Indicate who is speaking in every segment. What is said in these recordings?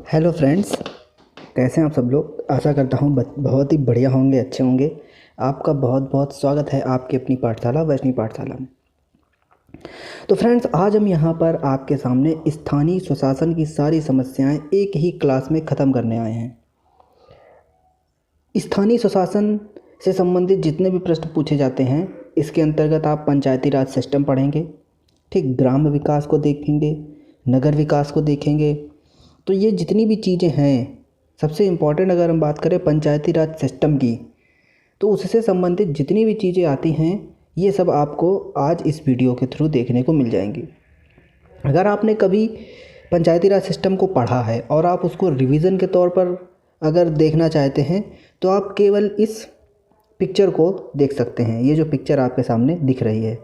Speaker 1: Hello friends, कैसे हैं आप सब लोग। आशा करता हूँ बहुत ही बढ़िया होंगे, अच्छे होंगे। आपका बहुत बहुत स्वागत है आपकी अपनी पाठशाला वैष्णवी पाठशाला में। तो फ्रेंड्स, आज हम यहाँ पर आपके सामने स्थानीय स्वशासन की सारी समस्याएं एक ही क्लास में ख़त्म करने आए हैं। स्थानीय स्वशासन से संबंधित जितने भी प्रश्न पूछे जाते हैं, इसके अंतर्गत आप पंचायती राज सिस्टम पढ़ेंगे, ठीक, ग्राम विकास को देखेंगे, नगर विकास को देखेंगे। तो ये जितनी भी चीज़ें हैं, सबसे इम्पॉर्टेंट अगर हम बात करें पंचायती राज सिस्टम की, तो उससे संबंधित जितनी भी चीज़ें आती हैं, ये सब आपको आज इस वीडियो के थ्रू देखने को मिल जाएंगी। अगर आपने कभी पंचायती राज सिस्टम को पढ़ा है और आप उसको रिवीजन के तौर पर अगर देखना चाहते हैं, तो आप केवल इस पिक्चर को देख सकते हैं। ये जो पिक्चर आपके सामने दिख रही है।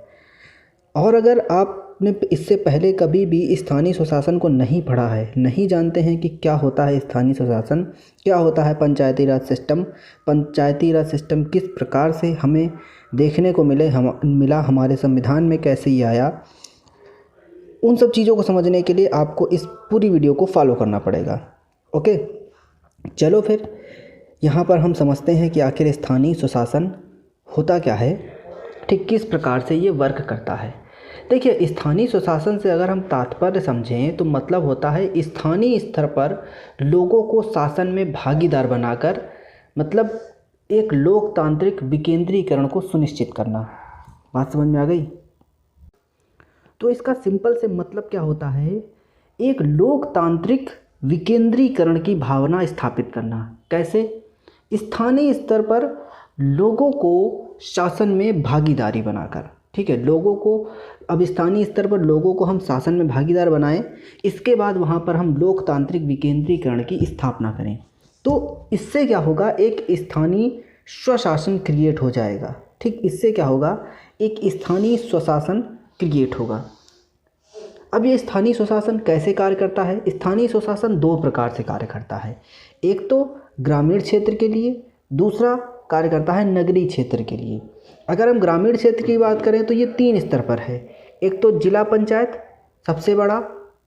Speaker 1: और अगर आपने इससे पहले कभी भी स्थानीय स्वशासन को नहीं पढ़ा है, नहीं जानते हैं कि क्या होता है स्थानीय स्वशासन, क्या होता है पंचायती राज सिस्टम, पंचायती राज सिस्टम किस प्रकार से हमें देखने को मिला, हमारे संविधान में कैसे ये आया, उन सब चीज़ों को समझने के लिए आपको इस पूरी वीडियो को फॉलो करना पड़ेगा। ओके, चलो फिर यहाँ पर हम समझते हैं कि आखिर स्थानीय स्वशासन होता क्या है, ठीक किस प्रकार से ये वर्क करता है। देखिए, स्थानीय स्वशासन से अगर हम तात्पर्य समझें तो मतलब होता है स्थानीय स्तर पर लोगों को शासन में भागीदार बनाकर, मतलब एक लोकतांत्रिक विकेंद्रीकरण को सुनिश्चित करना। बात समझ में आ गई? तो इसका सिंपल से मतलब क्या होता है, एक लोकतांत्रिक विकेंद्रीकरण की भावना स्थापित करना। कैसे? स्थानीय स्तर पर लोगों को शासन में भागीदारी बनाकर, ठीक है, लोगों को, अब स्थानीय स्तर पर लोगों को हम शासन में भागीदार बनाएं, इसके बाद वहाँ पर हम लोकतांत्रिक विकेंद्रीकरण की स्थापना करें। तो इससे क्या होगा, एक स्थानीय स्वशासन क्रिएट हो जाएगा। ठीक, इससे क्या होगा, एक स्थानीय स्वशासन क्रिएट होगा। अब ये स्थानीय स्वशासन कैसे कार्य करता है? स्थानीय स्वशासन दो प्रकार से कार्य करता है। एक तो ग्रामीण क्षेत्र के लिए, दूसरा कार्य करता है नगरीय क्षेत्र के लिए। अगर हम ग्रामीण क्षेत्र की बात करें तो ये 3 स्तर पर है। एक तो जिला पंचायत सबसे बड़ा,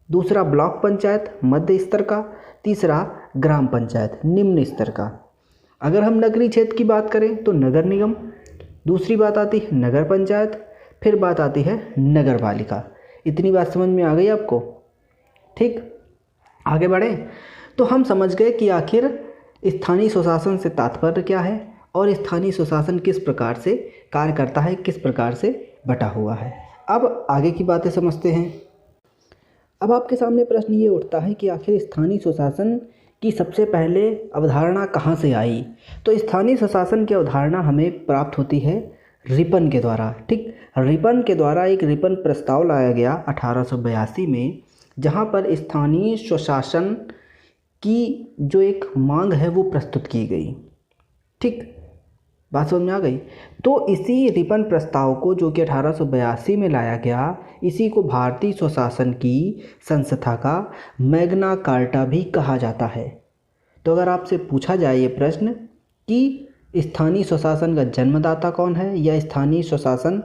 Speaker 1: दूसरा ब्लॉक पंचायत मध्य स्तर का, तीसरा ग्राम पंचायत निम्न स्तर का। अगर हम नगरीय क्षेत्र की बात करें तो नगर निगम, दूसरी बात आती है नगर पंचायत, फिर बात आती है नगर पालिका। इतनी बात समझ में आ गई आपको? ठीक, आगे बढ़ें तो हम समझ गए कि आखिर स्थानीय स्वशासन से तात्पर्य क्या है और स्थानीय स्वशासन किस प्रकार से कार्य करता है, किस प्रकार से बटा हुआ है। अब आगे की बातें समझते हैं। अब आपके सामने प्रश्न ये उठता है कि आखिर स्थानीय स्वशासन की सबसे पहले अवधारणा कहाँ से आई। तो स्थानीय स्वशासन की अवधारणा हमें प्राप्त होती है रिपन के द्वारा। ठीक, रिपन के द्वारा एक रिपन प्रस्ताव लाया गया 1882 में, जहाँ पर स्थानीय स्वशासन की जो एक मांग है वो प्रस्तुत की गई। ठीक, बात समझ में आ गई? तो इसी रिपन प्रस्ताव को, जो कि 1882 में लाया गया, इसी को भारतीय स्वशासन की संस्था का मैग्ना कार्टा भी कहा जाता है। तो अगर आपसे पूछा जाए ये प्रश्न कि स्थानीय स्वशासन का जन्मदाता कौन है, या स्थानीय स्वशासन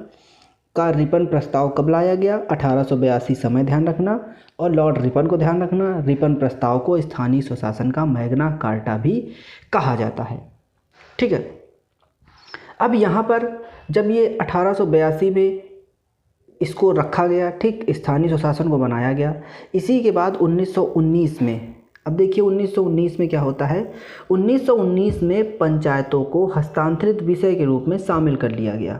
Speaker 1: का रिपन प्रस्ताव कब लाया गया, 1882 समय ध्यान रखना, और लॉर्ड रिपन को ध्यान रखना। रिपन प्रस्ताव को स्थानीय स्वशासन का मैग्ना कार्टा भी कहा जाता है। ठीक है, अब यहाँ पर जब ये 1882 में इसको रखा गया, ठीक, स्थानीय स्वशासन को बनाया गया, इसी के बाद 1919 में, अब देखिए 1919 में क्या होता है, 1919 में पंचायतों को हस्तांतरित विषय के रूप में शामिल कर लिया गया।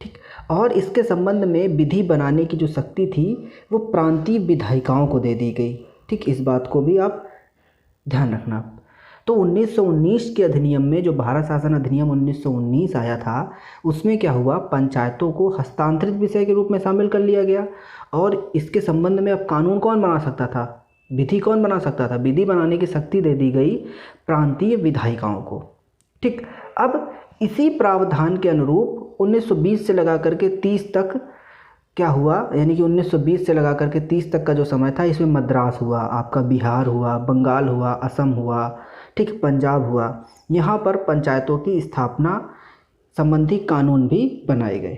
Speaker 1: ठीक, और इसके संबंध में विधि बनाने की जो शक्ति थी वो प्रांतीय विधायिकाओं को दे दी गई। ठीक, इस बात को भी आप ध्यान रखना। तो 1919 के अधिनियम में, जो भारत शासन अधिनियम 1919 आया था, उसमें क्या हुआ, पंचायतों को हस्तांतरित विषय के रूप में शामिल कर लिया गया। और इसके संबंध में अब कानून कौन बना सकता था, विधि कौन बना सकता था, विधि बनाने की शक्ति दे दी गई प्रांतीय विधायिकाओं को। ठीक, अब इसी प्रावधान के अनुरूप 1920 से लगा करके 30 तक क्या हुआ, यानी कि 1920 से लगा करके 30 तक का जो समय था, इसमें मद्रास हुआ, आपका बिहार हुआ, बंगाल हुआ, असम हुआ, ठीक, पंजाब हुआ। यहाँ पर पंचायतों की स्थापना संबंधी कानून भी बनाए गए।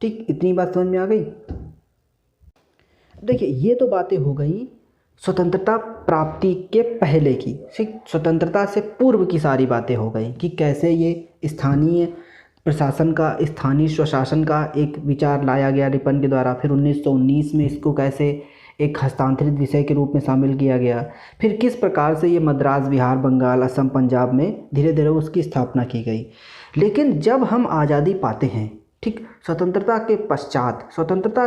Speaker 1: ठीक, इतनी बात समझ में आ गई? देखिए, ये तो बातें हो गई स्वतंत्रता प्राप्ति के पहले की, ठीक, स्वतंत्रता से पूर्व की सारी बातें हो गई कि कैसे ये स्थानीय प्रशासन का, स्थानीय स्वशासन का एक विचार लाया गया रिपन के द्वारा। फिर 1919 में इसको कैसे एक हस्तांतरित विषय के रूप में शामिल किया गया। फिर किस प्रकार से ये मद्रास, बिहार, बंगाल, असम, पंजाब में धीरे धीरे उसकी स्थापना की गई। लेकिन जब हम आज़ादी पाते हैं, ठीक, स्वतंत्रता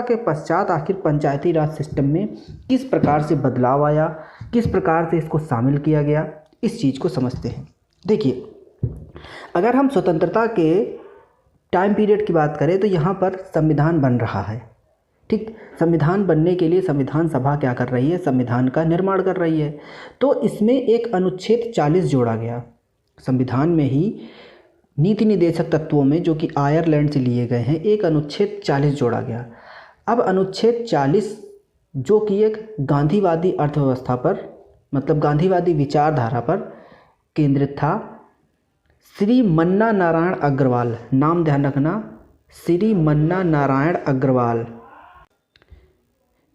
Speaker 1: के पश्चात आखिर पंचायती राज सिस्टम में किस प्रकार से बदलाव आया, किस प्रकार से इसको शामिल किया गया, इस चीज़ को समझते हैं। देखिए, अगर हम स्वतंत्रता के टाइम पीरियड की बात करें तो यहाँ पर संविधान बन रहा है, ठीक। संविधान बनने के लिए संविधान सभा क्या कर रही है, संविधान का निर्माण कर रही है। तो इसमें एक अनुच्छेद 40 जोड़ा गया संविधान में ही, नीति निर्देशक तत्वों में, जो कि आयरलैंड से लिए गए हैं। एक अनुच्छेद 40 जोड़ा गया। अब अनुच्छेद 40 जो कि एक गांधीवादी अर्थव्यवस्था पर, मतलब गांधीवादी विचारधारा पर केंद्रित था। श्री मन्ना नारायण अग्रवाल, नाम ध्यान रखना, श्री मन्ना नारायण अग्रवाल,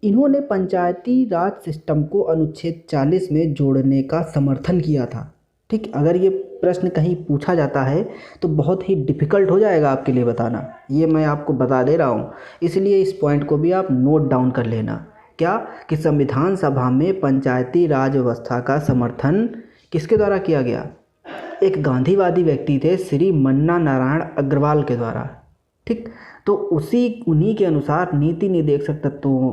Speaker 1: इन्होंने पंचायती राज सिस्टम को अनुच्छेद 40 में जोड़ने का समर्थन किया था, ठीक। अगर ये प्रश्न कहीं पूछा जाता है तो बहुत ही डिफ़िकल्ट हो जाएगा आपके लिए बताना, ये मैं आपको बता दे रहा हूँ। इसलिए इस पॉइंट को भी आप नोट डाउन कर लेना, क्या कि संविधान सभा में पंचायती राज व्यवस्था का समर्थन किसके द्वारा किया गया, एक गांधीवादी व्यक्ति थे श्री मन्ना नारायण अग्रवाल के द्वारा, ठीक। तो उन्हीं के अनुसार नीति निर्देशक तत्वों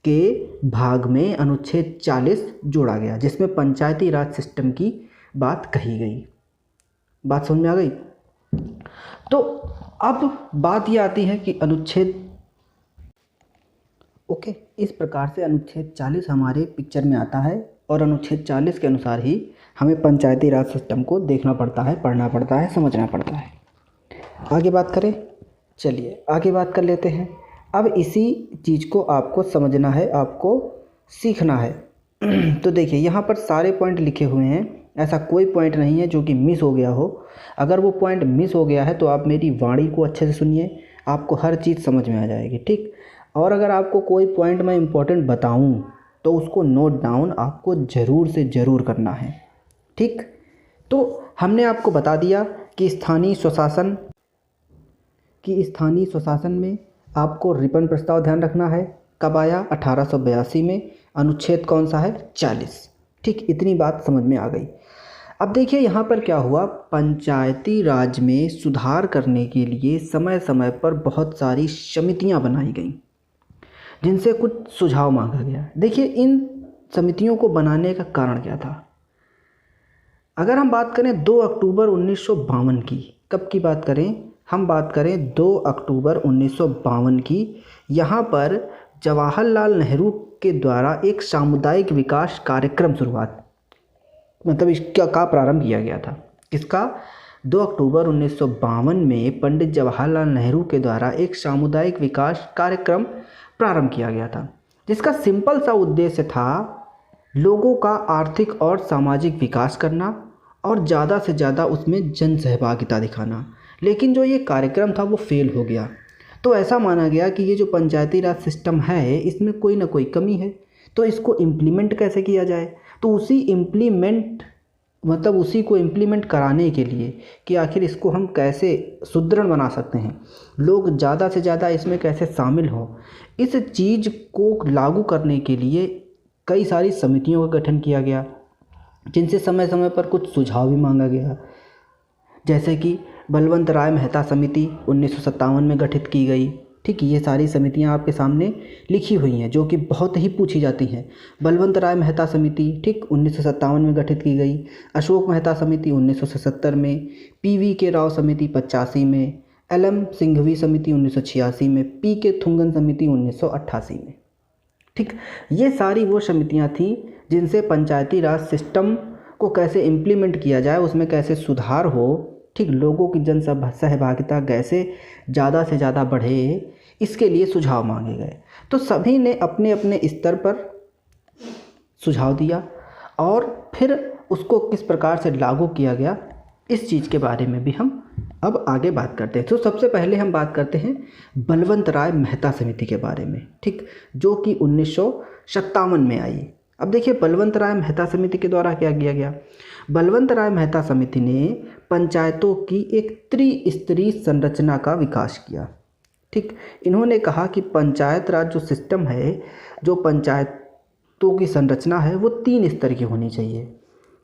Speaker 1: के भाग में अनुच्छेद 40 जोड़ा गया, जिसमें पंचायती राज सिस्टम की बात कही गई। बात समझ में आ गई। तो अब बात ये आती है कि अनुच्छेद, ओके, इस प्रकार से अनुच्छेद 40 हमारे पिक्चर में आता है और अनुच्छेद 40 के अनुसार ही हमें पंचायती राज सिस्टम को देखना पड़ता है, पढ़ना पड़ता है, समझना पड़ता है। आगे बात करें, चलिए आगे बात कर लेते हैं। अब इसी चीज़ को आपको समझना है, आपको सीखना है। तो देखिए, यहाँ पर सारे पॉइंट लिखे हुए हैं, ऐसा कोई पॉइंट नहीं है जो कि मिस हो गया हो। अगर वो पॉइंट मिस हो गया है तो आप मेरी वाणी को अच्छे से सुनिए, आपको हर चीज़ समझ में आ जाएगी, ठीक। और अगर आपको कोई पॉइंट मैं इम्पोर्टेंट बताऊं तो उसको नोट डाउन आपको ज़रूर से ज़रूर करना है, ठीक। तो हमने आपको बता दिया कि स्थानीय स्वशासन में आपको रिपन प्रस्ताव ध्यान रखना है, कब आया, 1882 में, अनुच्छेद कौन सा है, 40, ठीक। इतनी बात समझ में आ गई। अब देखिए यहाँ पर क्या हुआ, पंचायती राज में सुधार करने के लिए समय समय पर बहुत सारी समितियाँ बनाई गईं, जिनसे कुछ सुझाव मांगा गया। देखिए, इन समितियों को बनाने का कारण क्या था। अगर हम बात करें 2 अक्टूबर 1952 की, कब की बात करें, हम बात करें 2 अक्टूबर 1952 की। यहाँ पर जवाहरलाल नेहरू के द्वारा एक सामुदायिक विकास कार्यक्रम मतलब इसका प्रारंभ किया गया था। किसका, 2 अक्टूबर 1952 में पंडित जवाहरलाल नेहरू के द्वारा एक सामुदायिक विकास कार्यक्रम प्रारंभ किया गया था, जिसका सिंपल सा उद्देश्य था लोगों का आर्थिक और सामाजिक विकास करना और ज़्यादा से ज़्यादा उसमें जन सहभागिता दिखाना। लेकिन जो ये कार्यक्रम था वो फेल हो गया। तो ऐसा माना गया कि ये जो पंचायती राज सिस्टम है इसमें कोई ना कोई कमी है, तो इसको इम्प्लीमेंट कैसे किया जाए। तो उसी को इम्प्लीमेंट कराने के लिए कि आखिर इसको हम कैसे सुदृढ़ बना सकते हैं, लोग ज़्यादा से ज़्यादा इसमें कैसे शामिल हों, इस चीज़ को लागू करने के लिए कई सारी समितियों का गठन किया गया, जिनसे समय समय पर कुछ सुझाव भी मांगा गया। जैसे कि बलवंत राय मेहता समिति 1957 में गठित की गई, ठीक। ये सारी समितियां आपके सामने लिखी हुई हैं जो कि बहुत ही पूछी जाती हैं। बलवंत राय मेहता समिति, ठीक, 1957 में गठित की गई। अशोक मेहता समिति 1977 में, PV राव समिति 85 में, LM सिंघवी समिति 1986 में, PK थुंगन समिति 1988 में, ठीक। ये सारी वो समितियां थीं जिनसे पंचायती राज सिस्टम को कैसे इम्प्लीमेंट किया जाए, उसमें कैसे सुधार हो, ठीक, लोगों की जन सहभागिता कैसे ज़्यादा से ज़्यादा बढ़े, इसके लिए सुझाव मांगे गए। तो सभी ने अपने अपने स्तर पर सुझाव दिया और फिर उसको किस प्रकार से लागू किया गया, इस चीज़ के बारे में भी हम अब आगे बात करते हैं। तो सबसे पहले हम बात करते हैं बलवंत राय मेहता समिति के बारे में, ठीक, जो कि 1957 में आई। अब देखिए बलवंत राय मेहता समिति के द्वारा क्या किया गया। बलवंत राय मेहता समिति ने पंचायतों की एक त्रिस्तरीय संरचना का विकास किया। ठीक, इन्होंने कहा कि पंचायत राज जो सिस्टम है, जो पंचायतों की संरचना है, वो 3 स्तर की होनी चाहिए।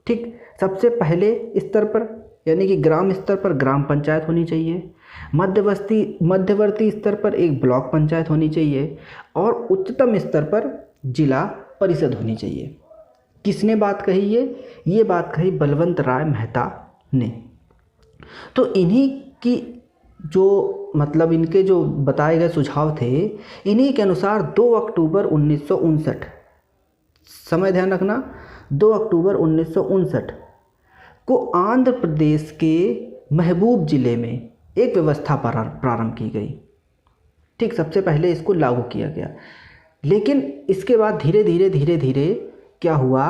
Speaker 1: ठीक, सबसे पहले स्तर पर यानी कि ग्राम स्तर पर ग्राम पंचायत होनी चाहिए, मध्यवर्ती स्तर पर एक ब्लॉक पंचायत होनी चाहिए और उच्चतम स्तर पर जिला परिषद होनी चाहिए। किसने बात कही ये बात कही बलवंत राय मेहता ने। तो इन्हीं की जो मतलब इनके जो बताए गए सुझाव थे, इन्हीं के अनुसार 2 अक्टूबर 1959, समय ध्यान रखना, 2 अक्टूबर 1959 को आंध्र प्रदेश के महबूब जिले में एक व्यवस्था प्रारंभ की गई। ठीक, सबसे पहले इसको लागू किया गया, लेकिन इसके बाद धीरे धीरे क्या हुआ,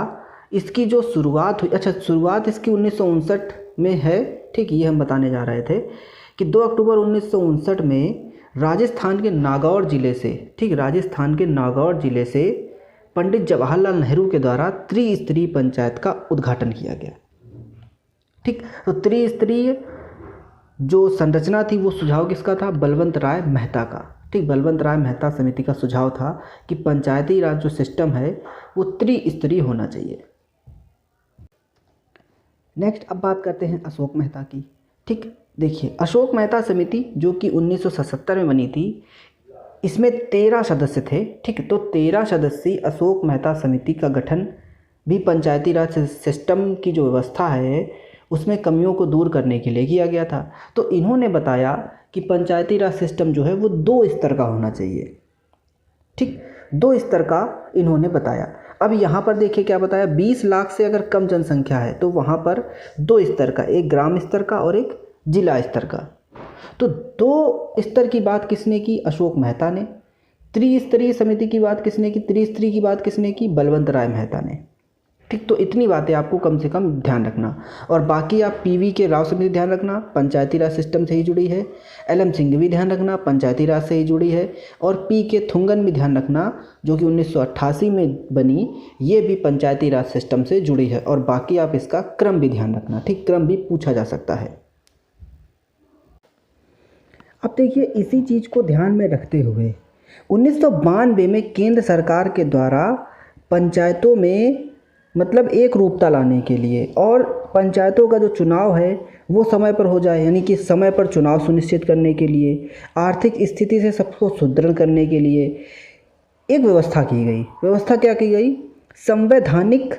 Speaker 1: इसकी जो शुरुआत हुई, अच्छा शुरुआत इसकी 1959 में है। ठीक, ये हम बताने जा रहे थे कि 2 अक्टूबर 1959 में राजस्थान के नागौर जिले से, ठीक, राजस्थान के नागौर जिले से पंडित जवाहरलाल नेहरू के द्वारा त्रिस्तरीय पंचायत का उद्घाटन किया गया। ठीक, तो त्रिस्तरीय जो संरचना थी वो सुझाव किसका था, बलवंत राय मेहता का। ठीक, बलवंत राय मेहता समिति का सुझाव था कि पंचायती राज जो सिस्टम है वो त्रिस्तरीय होना चाहिए। नेक्स्ट अब बात करते हैं अशोक मेहता की। ठीक, देखिए अशोक मेहता समिति जो कि 1977 में बनी थी, इसमें 13 सदस्य थे। ठीक, तो 13 सदस्यीय अशोक मेहता समिति का गठन भी पंचायती राज सिस्टम की जो व्यवस्था है उसमें कमियों को दूर करने के लिए किया गया था। तो इन्होंने बताया कि पंचायती राज सिस्टम जो है वो 2 स्तर का होना चाहिए। ठीक, 2 स्तर का इन्होंने बताया। अब यहाँ पर देखिए क्या बताया, 20 लाख से अगर कम जनसंख्या है तो वहाँ पर 2 स्तर का, एक ग्राम स्तर का और एक जिला स्तर का। तो 2 स्तर की बात किसने की, अशोक मेहता ने। त्रिस्तरीय समिति की बात किसने की, त्रिस्तरीय की बात किसने की, बलवंत राय मेहता ने। ठीक, तो इतनी बातें आपको कम से कम ध्यान रखना। और बाकी आप पीवी के राव समिति ध्यान रखना, पंचायती राज सिस्टम से ही जुड़ी है। एलएम सिंह भी ध्यान रखना, पंचायती राज से ही जुड़ी है। और पी के थुंगन भी ध्यान रखना, जो कि 1988 में बनी, ये भी पंचायती राज सिस्टम से जुड़ी है। और बाकी आप इसका क्रम भी ध्यान रखना। ठीक, क्रम भी पूछा जा सकता है। अब देखिए इसी चीज़ को ध्यान में रखते हुए 1992 में केंद्र सरकार के द्वारा पंचायतों में मतलब एक रूपता लाने के लिए और पंचायतों का जो चुनाव है वो समय पर हो जाए, यानी कि समय पर चुनाव सुनिश्चित करने के लिए, आर्थिक स्थिति से सबको सुदृढ़ करने के लिए एक व्यवस्था की गई। व्यवस्था क्या की गई, संवैधानिक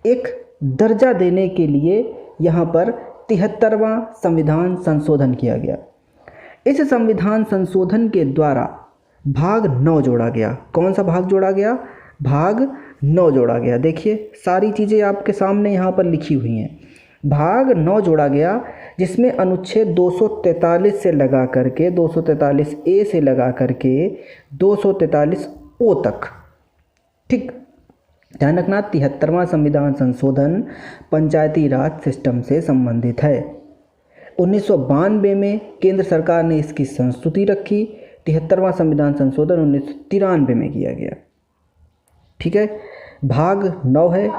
Speaker 1: एक दर्जा देने के लिए यहाँ पर 73वां संविधान संशोधन किया गया। इस संविधान संशोधन के द्वारा भाग 9 जोड़ा गया। कौन सा भाग जोड़ा गया, भाग 9 जोड़ा गया। देखिए सारी चीज़ें आपके सामने यहाँ पर लिखी हुई हैं। भाग 9 जोड़ा गया जिसमें अनुच्छेद 243 से लगा करके 243 ए से लगा करके 243 ओ तक। ठीक, ध्यान रखना 73वां संविधान संशोधन पंचायती राज सिस्टम से संबंधित है। 1992 में केंद्र सरकार ने इसकी संस्तुति रखी। 73वां संविधान संशोधन 1993 में किया गया। ठीक है, भाग 9 है।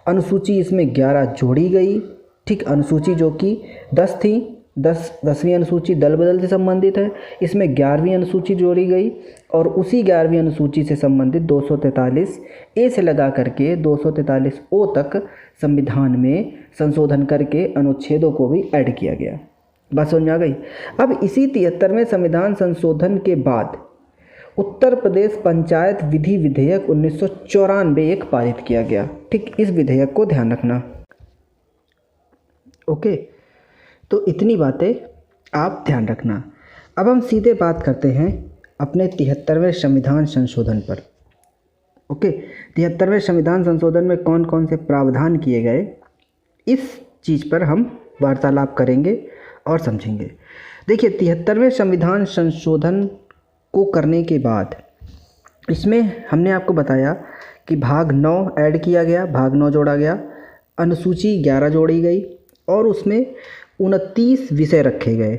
Speaker 1: अनुसूची इसमें 11 जोड़ी गई। ठीक, अनुसूची जो कि 10 थी, 10वीं अनुसूची दल बदल से संबंधित है, इसमें 11वीं अनुसूची जोड़ी गई और उसी 11वीं अनुसूची से संबंधित 243 ए से लगा करके 243 ओ तक संविधान में संशोधन करके अनुच्छेदों को भी ऐड किया गया। बात समझ में आ गई। अब इसी 73वें संविधान संशोधन के बाद उत्तर प्रदेश पंचायत विधि विधेयक 1994 एक पारित किया गया। ठीक, इस विधेयक को ध्यान रखना। ओके, तो इतनी बातें आप ध्यान रखना। अब हम सीधे बात करते हैं अपने 73वें संविधान संशोधन पर। ओके, 73वें संविधान संशोधन में कौन कौन से प्रावधान किए गए, इस चीज़ पर हम वार्तालाप करेंगे और समझेंगे। देखिए 73वें संविधान संशोधन को करने के बाद इसमें हमने आपको बताया कि भाग 9 ऐड किया गया, भाग 9 जोड़ा गया, अनुसूची 11 जोड़ी गई और उसमें 29 विषय रखे गए।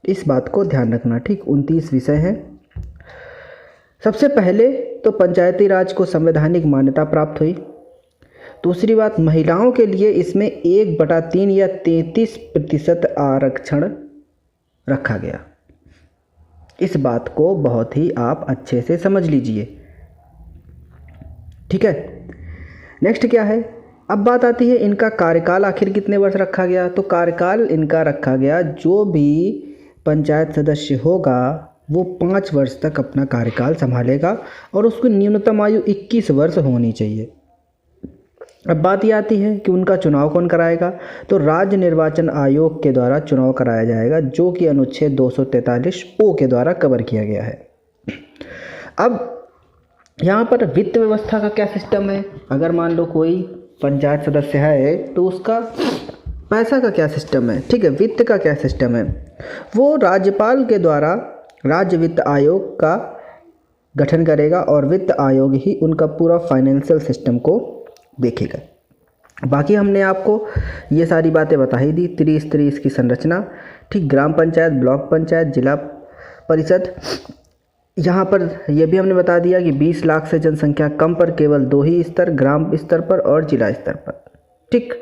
Speaker 1: इस बात को ध्यान रखना। ठीक, 29 विषय हैं। सबसे पहले तो पंचायती राज को संवैधानिक मान्यता प्राप्त हुई। दूसरी बात, महिलाओं के लिए इसमें 1/3 या 33% आरक्षण रखा गया। इस बात को बहुत ही आप अच्छे से समझ लीजिए, ठीक है। नेक्स्ट क्या है, अब बात आती है इनका कार्यकाल आखिर कितने वर्ष रखा गया। तो कार्यकाल इनका रखा गया, जो भी पंचायत सदस्य होगा वो 5 वर्ष तक अपना कार्यकाल संभालेगा और उसकी न्यूनतम आयु 21 वर्ष होनी चाहिए। अब बात ये आती है कि उनका चुनाव कौन कराएगा। तो राज्य निर्वाचन आयोग के द्वारा चुनाव कराया जाएगा, जो कि अनुच्छेद 243(ओ) के द्वारा कवर किया गया है। अब यहाँ पर वित्त व्यवस्था का क्या सिस्टम है। अगर मान लो कोई पंचायत सदस्य है तो उसका पैसा का क्या सिस्टम है, ठीक है, वित्त का क्या सिस्टम है। वो राज्यपाल के द्वारा राज्य वित्त आयोग का गठन करेगा और वित्त आयोग ही उनका पूरा फाइनेंशियल सिस्टम को देखेगा। बाकी हमने आपको ये सारी बातें बता ही दी, त्रिस्तरीय इसकी संरचना, ठीक, ग्राम पंचायत, ब्लॉक पंचायत, जिला परिषद। यहाँ पर यह भी हमने बता दिया कि 20 लाख से जनसंख्या कम पर केवल 2 ही स्तर, ग्राम स्तर पर और जिला स्तर पर, ठीक।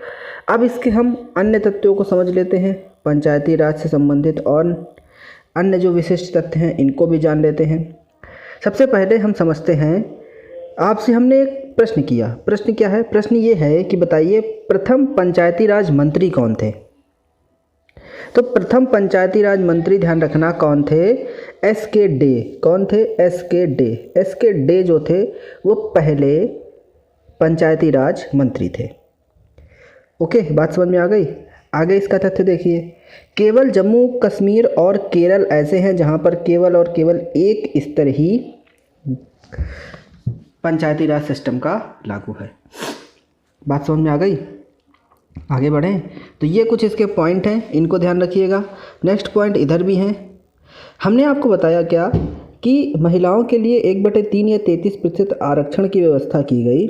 Speaker 1: अब इसके हम अन्य तथ्यों को समझ लेते हैं, पंचायती राज से संबंधित और अन्य जो विशिष्ट तथ्य हैं इनको भी जान लेते हैं। सबसे पहले हम समझते हैं, आपसे हमने एक प्रश्न किया। प्रश्न क्या है, प्रश्न ये है कि बताइए प्रथम पंचायती राज मंत्री कौन थे। तो प्रथम पंचायती राज मंत्री, ध्यान रखना, कौन थे, एस.के. डे। कौन थे, एस.के. डे। एस.के. डे जो थे वो पहले पंचायती राज मंत्री थे। ओके, बात समझ में आ गई। आगे इसका तथ्य देखिए, केवल जम्मू कश्मीर और केरल ऐसे हैं जहां पर केवल और केवल एक स्तर ही पंचायती राज सिस्टम का लागू है। बात समझ में आ गई। आगे बढ़ें तो ये कुछ इसके पॉइंट हैं, इनको ध्यान रखिएगा। नेक्स्ट पॉइंट इधर भी हैं। हमने आपको बताया क्या कि महिलाओं के लिए 1/3 या 33% आरक्षण की व्यवस्था की गई।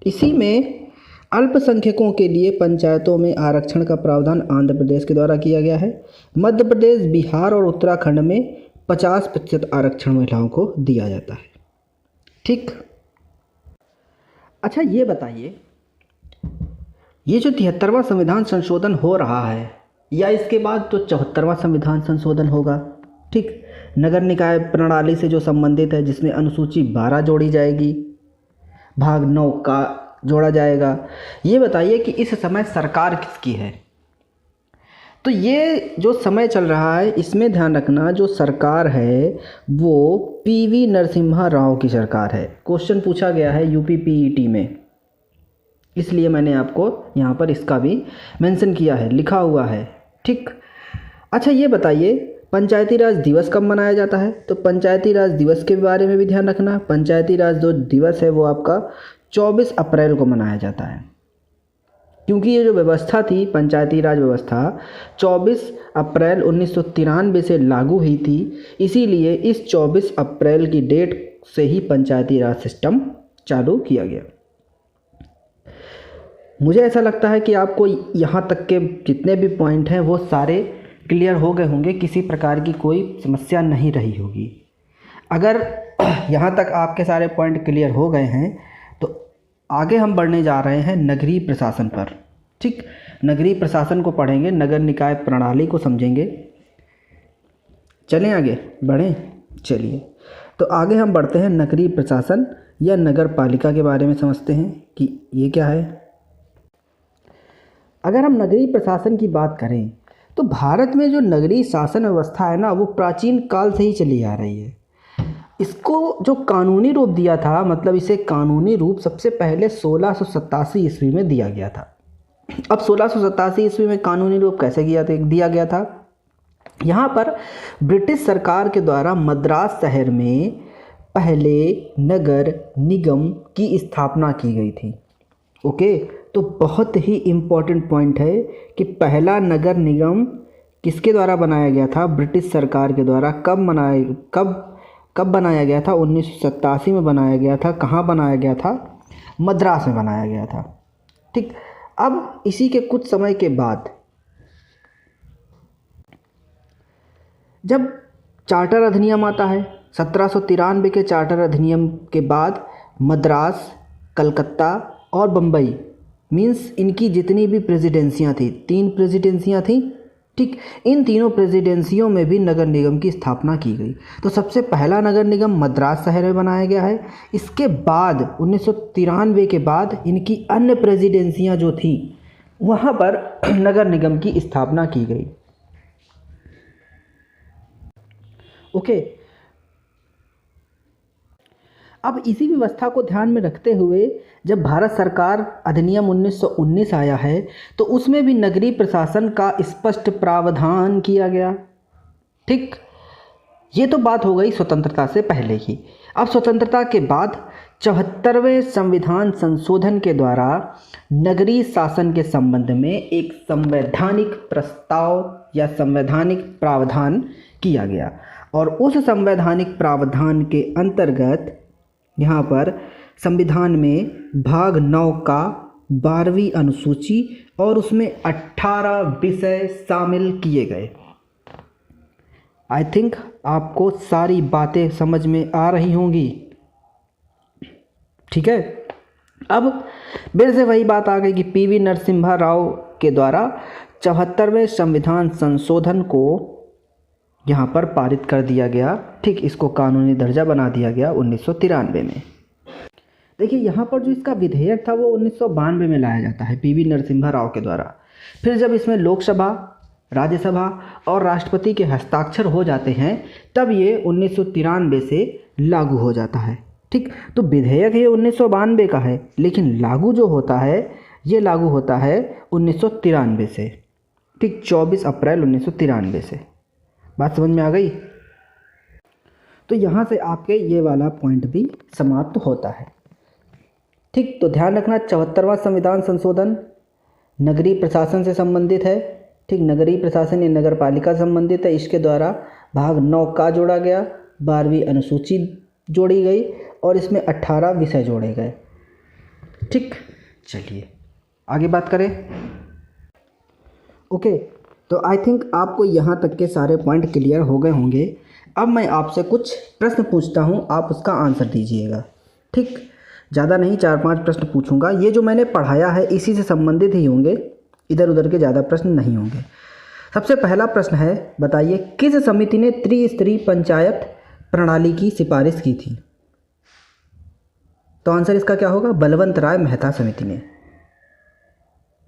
Speaker 1: इसी में अल्पसंख्यकों के लिए पंचायतों में आरक्षण का प्रावधान आंध्र प्रदेश के द्वारा किया गया है। मध्य प्रदेश, बिहार और उत्तराखंड में 50% आरक्षण महिलाओं को दिया जाता है, ठीक। अच्छा ये बताइए, ये जो 73वां संविधान संशोधन हो रहा है या इसके बाद तो 74वां संविधान संशोधन होगा, ठीक, नगर निकाय प्रणाली से जो संबंधित है, जिसमें अनुसूची 12 जोड़ी जाएगी, भाग 9 का जोड़ा जाएगा। ये बताइए कि इस समय सरकार किसकी है। तो ये जो समय चल रहा है इसमें ध्यान रखना, जो सरकार है वो पी.वी. नरसिम्हा राव की सरकार है। क्वेश्चन पूछा गया है यूपी पीईटी में, इसलिए मैंने आपको यहाँ पर इसका भी मेंशन किया है, लिखा हुआ है, ठीक। अच्छा ये बताइए पंचायती राज दिवस कब मनाया जाता है। तो पंचायती राज दिवस के बारे में भी ध्यान रखना। पंचायती राज जो दिवस है वो आपका 24 अप्रैल को मनाया जाता है, क्योंकि ये जो व्यवस्था थी, पंचायती राज व्यवस्था 24 अप्रैल 1993 से लागू हुई थी, इसीलिए इस 24 अप्रैल की डेट से ही पंचायती राज सिस्टम चालू किया गया। मुझे ऐसा लगता है कि आपको यहाँ तक के जितने भी पॉइंट हैं वो सारे क्लियर हो गए होंगे, किसी प्रकार की कोई समस्या नहीं रही होगी। अगर यहाँ तक आपके सारे पॉइंट क्लियर हो गए हैं तो आगे हम बढ़ने जा रहे हैं नगरीय प्रशासन पर, ठीक। नगरीय प्रशासन को पढ़ेंगे, नगर निकाय प्रणाली को समझेंगे। चलें आगे बढ़ें, चलिए। तो आगे हम बढ़ते हैं नगरीय प्रशासन या नगर पालिका के बारे में समझते हैं कि ये क्या है। अगर हम नगरीय प्रशासन की बात करें तो भारत में जो नगरीय शासन व्यवस्था है ना, वो प्राचीन काल से ही चली आ रही है। इसको जो कानूनी रूप दिया था, मतलब इसे कानूनी रूप सबसे पहले 1687 ईस्वी में दिया गया था। अब 1687 ईस्वी में कानूनी रूप कैसे दिया गया था। यहाँ पर ब्रिटिश सरकार के द्वारा मद्रास शहर में पहले नगर निगम की स्थापना की गई थी। ओके, तो बहुत ही इम्पोर्टेंट पॉइंट है कि पहला नगर निगम किसके द्वारा बनाया गया था, ब्रिटिश सरकार के द्वारा। कब बनाया गया था, 1987 में बनाया गया था। कहाँ बनाया गया था, मद्रास में बनाया गया था, ठीक। अब इसी के कुछ समय के बाद जब चार्टर अधिनियम आता है, 1793 के चार्टर अधिनियम के बाद मद्रास, कलकत्ता और बम्बई मीन्स इनकी जितनी भी प्रेसिडेंसियाँ थी, 3 प्रेसिडेंसियाँ थी, ठीक, इन तीनों प्रेसिडेंसियों में भी नगर निगम की स्थापना की गई। तो सबसे पहला नगर निगम मद्रास शहर में बनाया गया है। इसके बाद 1993 के बाद इनकी अन्य प्रेसिडेंसियां जो थी वहाँ पर नगर निगम की स्थापना की गई। ओके, अब इसी व्यवस्था को ध्यान में रखते हुए जब भारत सरकार अधिनियम 1919 आया है तो उसमें भी नगरीय प्रशासन का स्पष्ट प्रावधान किया गया। ठीक, ये तो बात हो गई स्वतंत्रता से पहले की। अब स्वतंत्रता के बाद 74वें संविधान संशोधन के द्वारा नगरीय शासन के संबंध में एक संवैधानिक प्रस्ताव या संवैधानिक प्रावधान किया गया और उस संवैधानिक प्रावधान के अंतर्गत यहाँ पर संविधान में भाग 9 का 12वीं अनुसूची और उसमें 18 विषय शामिल किए गए। आई थिंक आपको सारी बातें समझ में आ रही होंगी। ठीक है, अब फिर से वही बात आ गई कि पीवी नरसिम्हा राव के द्वारा 74वें संविधान संशोधन को यहाँ पर पारित कर दिया गया। ठीक, इसको कानूनी दर्जा बना दिया गया 1993 में। देखिए यहाँ पर जो इसका विधेयक था वो 1992 में लाया जाता है पीवी नरसिम्हा राव के द्वारा। फिर जब इसमें लोकसभा, राज्यसभा और राष्ट्रपति के हस्ताक्षर हो जाते हैं तब ये 1993 से लागू हो जाता है। ठीक, तो विधेयक ये 1992 का है लेकिन लागू जो होता है ये लागू होता है 1993 से। ठीक, 24 अप्रैल 1993 से। बात समझ में आ गई? तो यहाँ से आपके ये वाला पॉइंट भी समाप्त होता है। ठीक, तो ध्यान रखना 74वां संविधान संशोधन नगरीय प्रशासन से संबंधित है। ठीक, नगरीय प्रशासन या नगर पालिका से संबंधित है। इसके द्वारा भाग 9 का जोड़ा गया, 12वीं अनुसूची जोड़ी गई और इसमें 18 विषय जोड़े गए। ठीक, चलिए आगे बात करें। ओके, तो आई थिंक आपको यहाँ तक के सारे पॉइंट क्लियर हो गए होंगे। अब मैं आपसे कुछ प्रश्न पूछता हूँ, आप उसका आंसर दीजिएगा। ठीक, ज़्यादा नहीं, 4-5 प्रश्न पूछूंगा। ये जो मैंने पढ़ाया है इसी से संबंधित ही होंगे, इधर उधर के ज़्यादा प्रश्न नहीं होंगे। सबसे पहला प्रश्न है, बताइए किस समिति ने त्रिस्तरीय पंचायत प्रणाली की सिफारिश की थी? तो आंसर इसका क्या होगा? बलवंत राय मेहता समिति ने।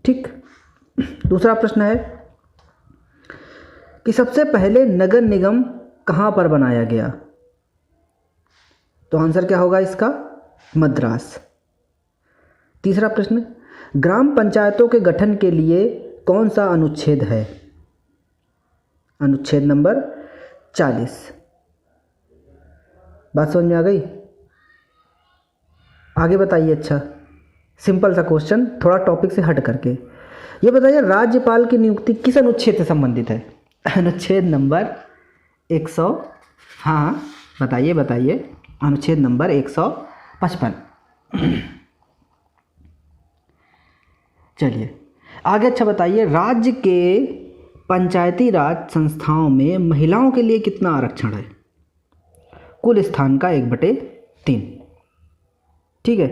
Speaker 1: ठीक, दूसरा प्रश्न है कि सबसे पहले नगर निगम कहाँ पर बनाया गया? तो आंसर क्या होगा इसका? मद्रास। तीसरा प्रश्न, ग्राम पंचायतों के गठन के लिए कौन सा अनुच्छेद है? अनुच्छेद नंबर 40। बात समझ में आ गई? आगे बताइए। अच्छा, सिंपल सा क्वेश्चन, थोड़ा टॉपिक से हट करके ये बताइए, राज्यपाल की नियुक्ति किस अनुच्छेद से संबंधित है? अनुच्छेद नंबर 100। हाँ बताइए बताइए, अनुच्छेद नंबर 155। चलिए आगे। अच्छा बताइए, राज्य के पंचायती राज संस्थाओं में महिलाओं के लिए कितना आरक्षण है? कुल स्थान का 1/3। ठीक है,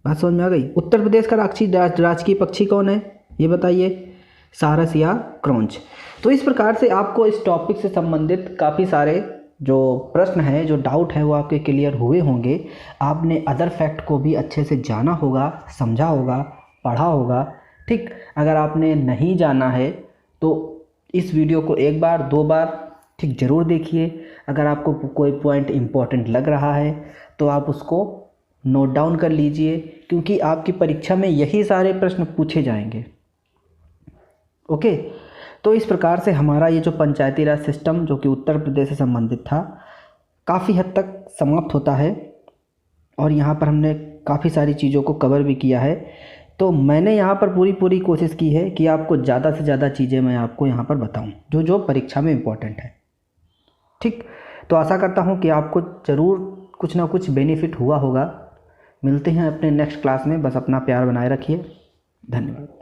Speaker 1: बात समझ में आ गई? उत्तर प्रदेश का राजकीय पक्षी कौन है ये बताइए? सारस या क्रौंच। तो इस प्रकार से आपको इस टॉपिक से संबंधित काफ़ी सारे जो प्रश्न हैं, जो डाउट है वो आपके क्लियर हुए होंगे। आपने अदर फैक्ट को भी अच्छे से जाना होगा, समझा होगा, पढ़ा होगा। ठीक, अगर आपने नहीं जाना है तो इस वीडियो को 1 बार 2 बार ठीक ज़रूर देखिए। अगर आपको कोई पॉइंट इम्पोर्टेंट लग रहा है तो आप उसको नोट डाउन कर लीजिए, क्योंकि आपकी परीक्षा में यही सारे प्रश्न पूछे जाएंगे। ओके, तो इस प्रकार से हमारा ये जो पंचायती राज सिस्टम जो कि उत्तर प्रदेश से संबंधित था काफ़ी हद तक समाप्त होता है और यहाँ पर हमने काफ़ी सारी चीज़ों को कवर भी किया है। तो मैंने यहाँ पर पूरी कोशिश की है कि आपको ज़्यादा से ज़्यादा चीज़ें मैं आपको यहाँ पर बताऊँ जो जो परीक्षा में इम्पोर्टेंट है। ठीक, तो आशा करता हूँ कि आपको ज़रूर कुछ ना कुछ बेनिफिट हुआ होगा। मिलते हैं अपने नेक्स्ट क्लास में, बस अपना प्यार बनाए रखिए। धन्यवाद।